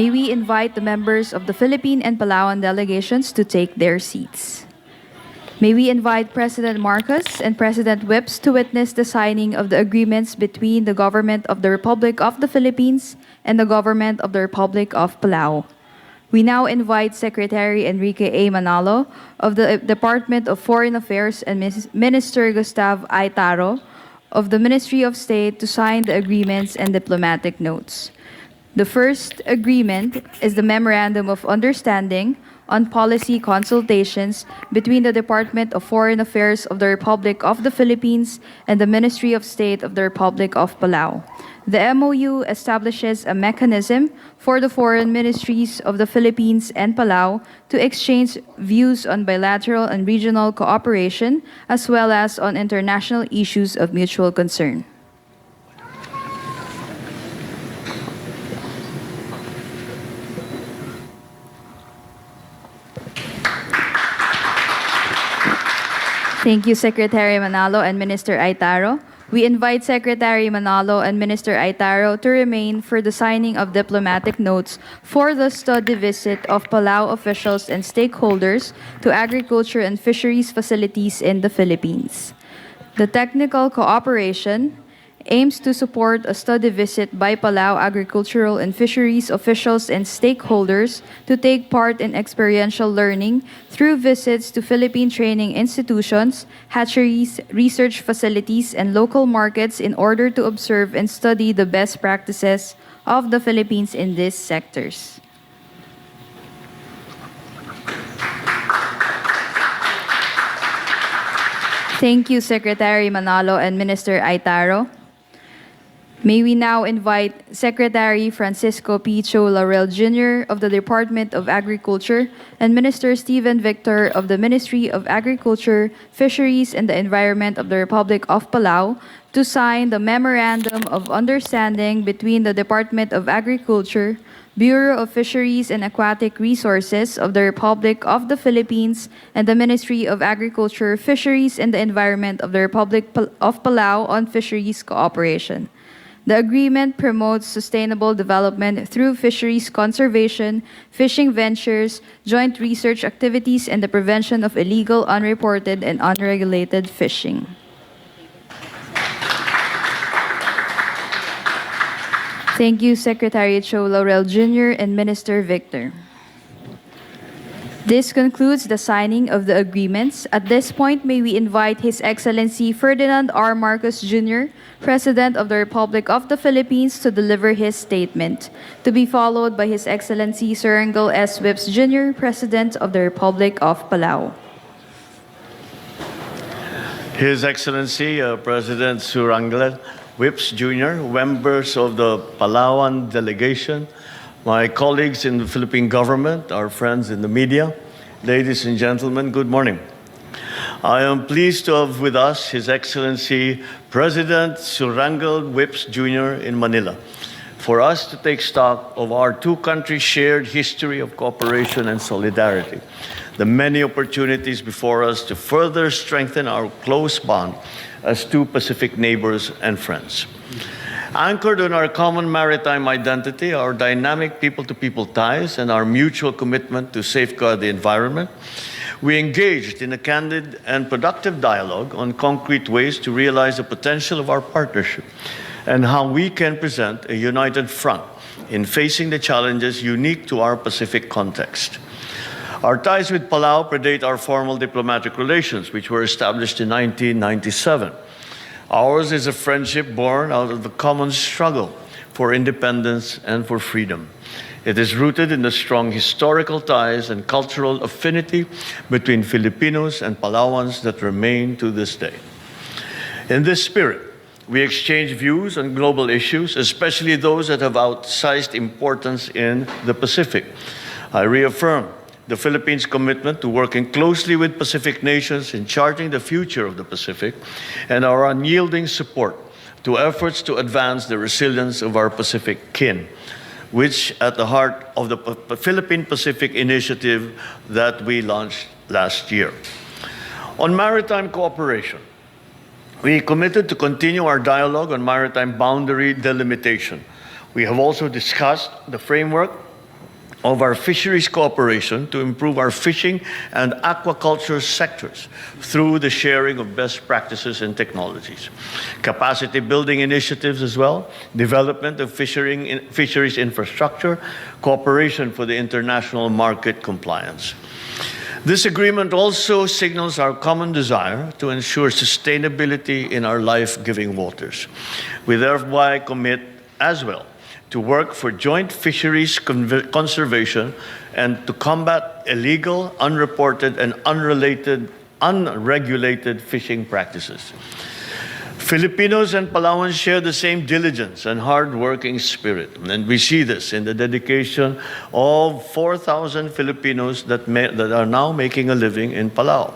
May we invite the members of the Philippine and Palawan delegations to take their seats. May we invite President Marcos and President Whips to witness the signing of the agreements between the Government of the Republic of the Philippines and the Government of the Republic of Palau. We now invite Secretary Enrique A. Manalo of the Department of Foreign Affairs and Minister Gustavo Aitaro of the Ministry of State to sign the agreements and diplomatic notes. The first agreement is the Memorandum of Understanding on Policy Consultations between the Department of Foreign Affairs of the Republic of the Philippines and the Ministry of State of the Republic of Palau. The MOU establishes a mechanism for the foreign ministries of the Philippines and Palau to exchange views on bilateral and regional cooperation as well as on international issues of mutual concern. Thank you, Secretary Manalo and Minister Aitaro. We invite Secretary Manalo and Minister Aitaro to remain for the signing of diplomatic notes for the study visit of Palau officials and stakeholders to agriculture and fisheries facilities in the Philippines. The technical cooperation aims to support a study visit by Palau agricultural and fisheries officials and stakeholders to take part in experiential learning through visits to Philippine training institutions, hatcheries, research facilities, and local markets in order to observe and study the best practices of the Philippines in these sectors. Thank you, Secretary Manalo and Minister Aitaro. May we now invite Secretary Francisco P. Cho Laurel Jr. of the Department of Agriculture and Minister Stephen Victor of the Ministry of Agriculture, Fisheries, and the Environment of the Republic of Palau to sign the Memorandum of Understanding between the Department of Agriculture, Bureau of Fisheries and Aquatic Resources of the Republic of the Philippines, and the Ministry of Agriculture, Fisheries, and the Environment of the Republic of Palau on fisheries cooperation. The agreement promotes sustainable development through fisheries conservation, fishing ventures, joint research activities, and the prevention of illegal, unreported, and unregulated fishing. Thank you, Secretary Cho Laurel Jr. and Minister Victor. This concludes the signing of the agreements. At this point, may we invite His Excellency Ferdinand R. Marcos Jr., President of the Republic of the Philippines, to deliver his statement, to be followed by His Excellency Surangel S. Whips Jr., President of the Republic of Palau. His Excellency President Surangel Whips Jr., members of the Palawan delegation, my colleagues in the Philippine government, our friends in the media, ladies and gentlemen, good morning. I am pleased to have with us His Excellency President Surangel Whips Jr. in Manila for us to take stock of our two countries' shared history of cooperation and solidarity, the many opportunities before us to further strengthen our close bond as two Pacific neighbors and friends. Anchored on our common maritime identity, our dynamic people-to-people ties, and our mutual commitment to safeguard the environment, we engaged in a candid and productive dialogue on concrete ways to realize the potential of our partnership and how we can present a united front in facing the challenges unique to our Pacific context. Our ties with Palau predate our formal diplomatic relations, which were established in 1997. Ours is a friendship born out of the common struggle for independence and for freedom. It is rooted in the strong historical ties and cultural affinity between Filipinos and Palauans that remain to this day. In this spirit, we exchange views on global issues, especially those that have outsized importance in the Pacific. I reaffirm the Philippines' commitment to working closely with Pacific nations in charting the future of the Pacific, and our unyielding support to efforts to advance the resilience of our Pacific kin, which at the heart of the Philippine Pacific Initiative that we launched last year. On maritime cooperation, we committed to continue our dialogue on maritime boundary delimitation. We have also discussed the framework of our fisheries cooperation to improve our fishing and aquaculture sectors through the sharing of best practices and technologies. Capacity building initiatives as well, development of fisheries infrastructure, cooperation for the international market compliance. This agreement also signals our common desire to ensure sustainability in our life-giving waters. We thereby commit as well to work for joint fisheries conservation and to combat illegal, unreported, and unregulated fishing practices. Filipinos and Palauans share the same diligence and hard-working spirit, and we see this in the dedication of 4,000 Filipinos that are now making a living in Palau.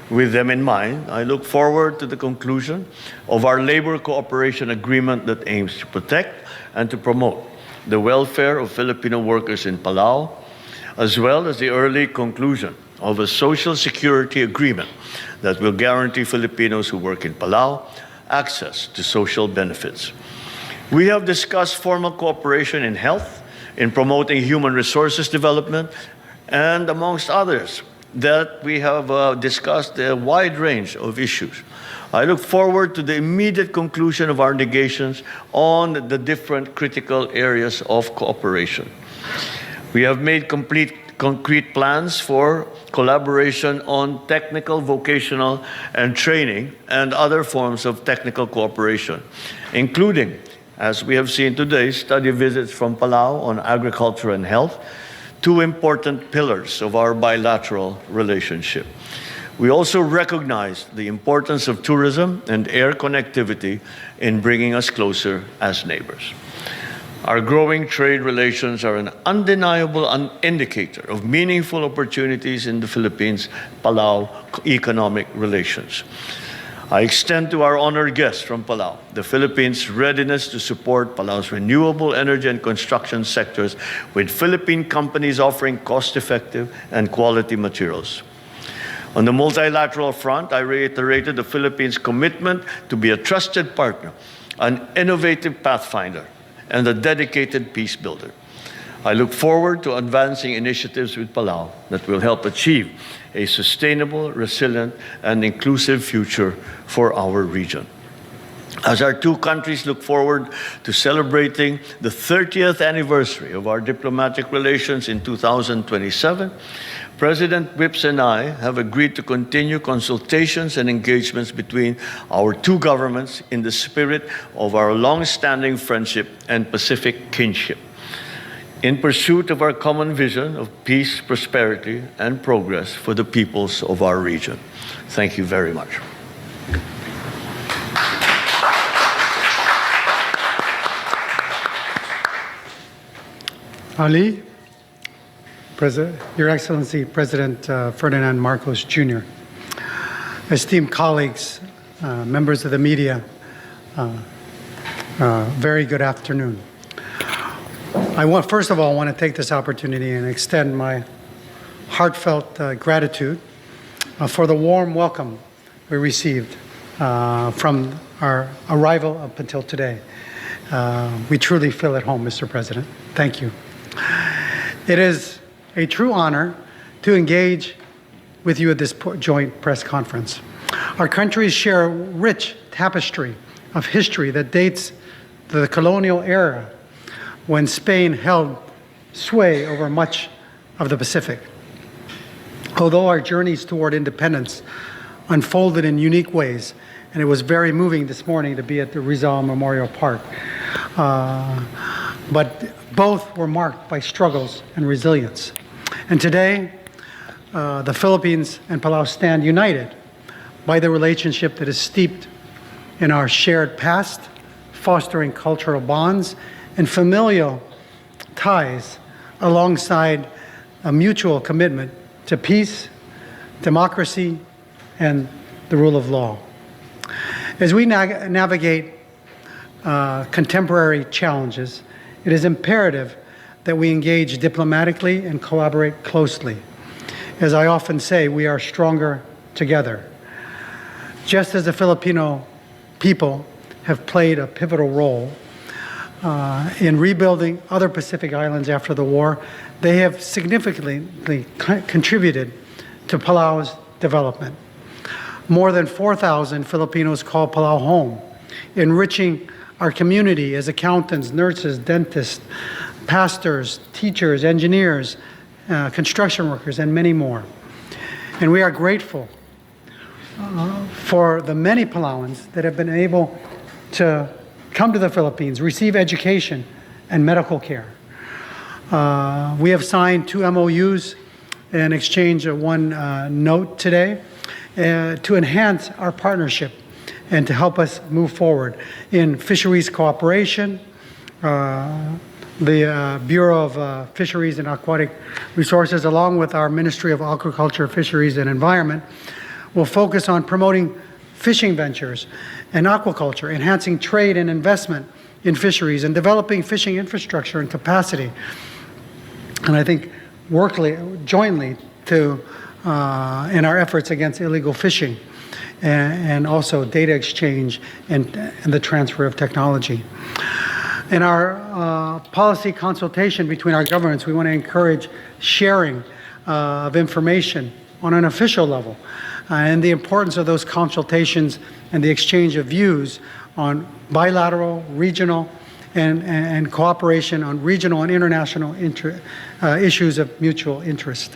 With them in mind, I look forward to the conclusion of our labor cooperation agreement that aims to protect and to promote the welfare of Filipino workers in Palau, as well as the early conclusion of a social security agreement that will guarantee Filipinos who work in Palau access to social benefits. We have discussed formal cooperation in health, in promoting human resources development, and amongst others, that we have discussed a wide range of issues. I look forward to the immediate conclusion of our negations on the different critical areas of cooperation. We have made concrete plans for collaboration on technical, vocational, and training and other forms of technical cooperation, including, as we have seen today, study visits from Palau on agriculture and health, two important pillars of our bilateral relationship. We also recognize the importance of tourism and air connectivity in bringing us closer as neighbors. Our growing trade relations are an undeniable indicator of meaningful opportunities in the Philippines-Palau economic relations. I extend to our honored guests from Palau the Philippines' readiness to support Palau's renewable energy and construction sectors with Philippine companies offering cost-effective and quality materials. On the multilateral front, I reiterated the Philippines' commitment to be a trusted partner, an innovative pathfinder, and a dedicated peace builder. I look forward to advancing initiatives with Palau that will help achieve a sustainable, resilient, and inclusive future for our region. As our two countries look forward to celebrating the 30th anniversary of our diplomatic relations in 2027, President Whips and I have agreed to continue consultations and engagements between our two governments in the spirit of our long-standing friendship and Pacific kinship, in pursuit of our common vision of peace, prosperity, and progress for the peoples of our region. Thank you very much. Ali, Your Excellency President Ferdinand Marcos Jr., esteemed colleagues, members of the media, very good afternoon. First of all, I want to take this opportunity and extend my heartfelt gratitude for the warm welcome we received from our arrival up until today. We truly feel at home, Mr. President. Thank you. It is a true honor to engage with you at this joint press conference. Our countries share a rich tapestry of history that dates to the colonial era when Spain held sway over much of the Pacific. Although our journeys toward independence unfolded in unique ways, and it was very moving this morning to be at the Rizal Memorial Park, but both were marked by struggles and resilience. And today, the Philippines and Palau stand united by the relationship that is steeped in our shared past, fostering cultural bonds and familial ties alongside a mutual commitment to peace, democracy, and the rule of law. As we navigate contemporary challenges, it is imperative that we engage diplomatically and collaborate closely. As I often say, we are stronger together. Just as the Filipino people have played a pivotal role in rebuilding other Pacific islands after the war. They have significantly contributed to Palau's development. More than 4,000 Filipinos call Palau home, enriching our community as accountants, nurses, dentists, pastors, teachers, engineers, construction workers, and many more. And we are grateful for the many Palauans that have been able to come to the Philippines, receive education and medical care. We have signed 2 MOUs and exchanged one note today to enhance our partnership and to help us move forward in fisheries cooperation. The Bureau of Fisheries and Aquatic Resources, along with our Ministry of Agriculture, Fisheries, and Environment, will focus on promoting fishing ventures and aquaculture, enhancing trade and investment in fisheries, and developing fishing infrastructure and capacity. And I think work jointly to in our efforts against illegal fishing, and also data exchange and the transfer of technology. In our policy consultation between our governments, we want to encourage sharing of information on an official level, and the importance of those consultations and the exchange of views on bilateral, regional, and cooperation on regional and international issues of mutual interest.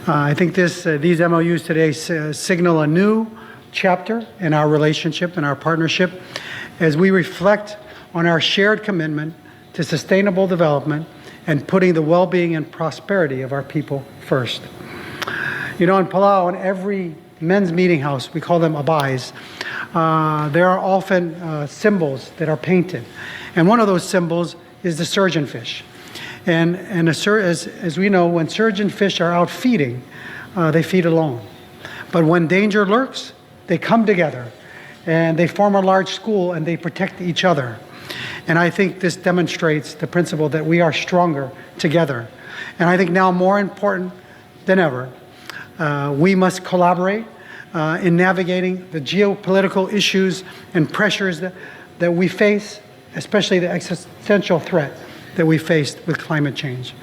I think these MOUs today signal a new chapter in our relationship and our partnership as we reflect on our shared commitment to sustainable development and putting the well-being and prosperity of our people first. You know, in Palau, in every men's meeting house, we call them abais, there are often symbols that are painted. And one of those symbols is the surgeonfish. And as we know, when surgeonfish are out feeding, they feed alone. But when danger lurks, they come together and they form a large school and they protect each other. And I think this demonstrates the principle that we are stronger together. And I think now more important than ever, we must collaborate in navigating the geopolitical issues and pressures that we face, especially the existential threat that we faced with climate change.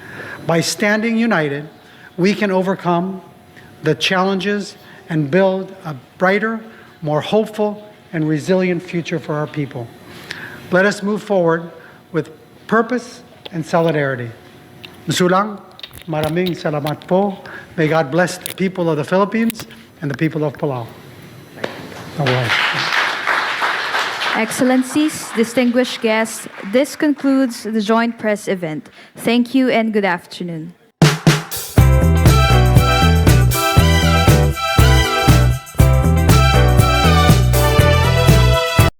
By standing united, we can overcome the challenges and build a brighter, more hopeful, and resilient future for our people. Let us move forward with purpose and solidarity. Sulang, maraming salamat po. May God bless the people of the Philippines and the people of Palau. All right. Excellencies, distinguished guests, this concludes the joint press event. Thank you and good afternoon.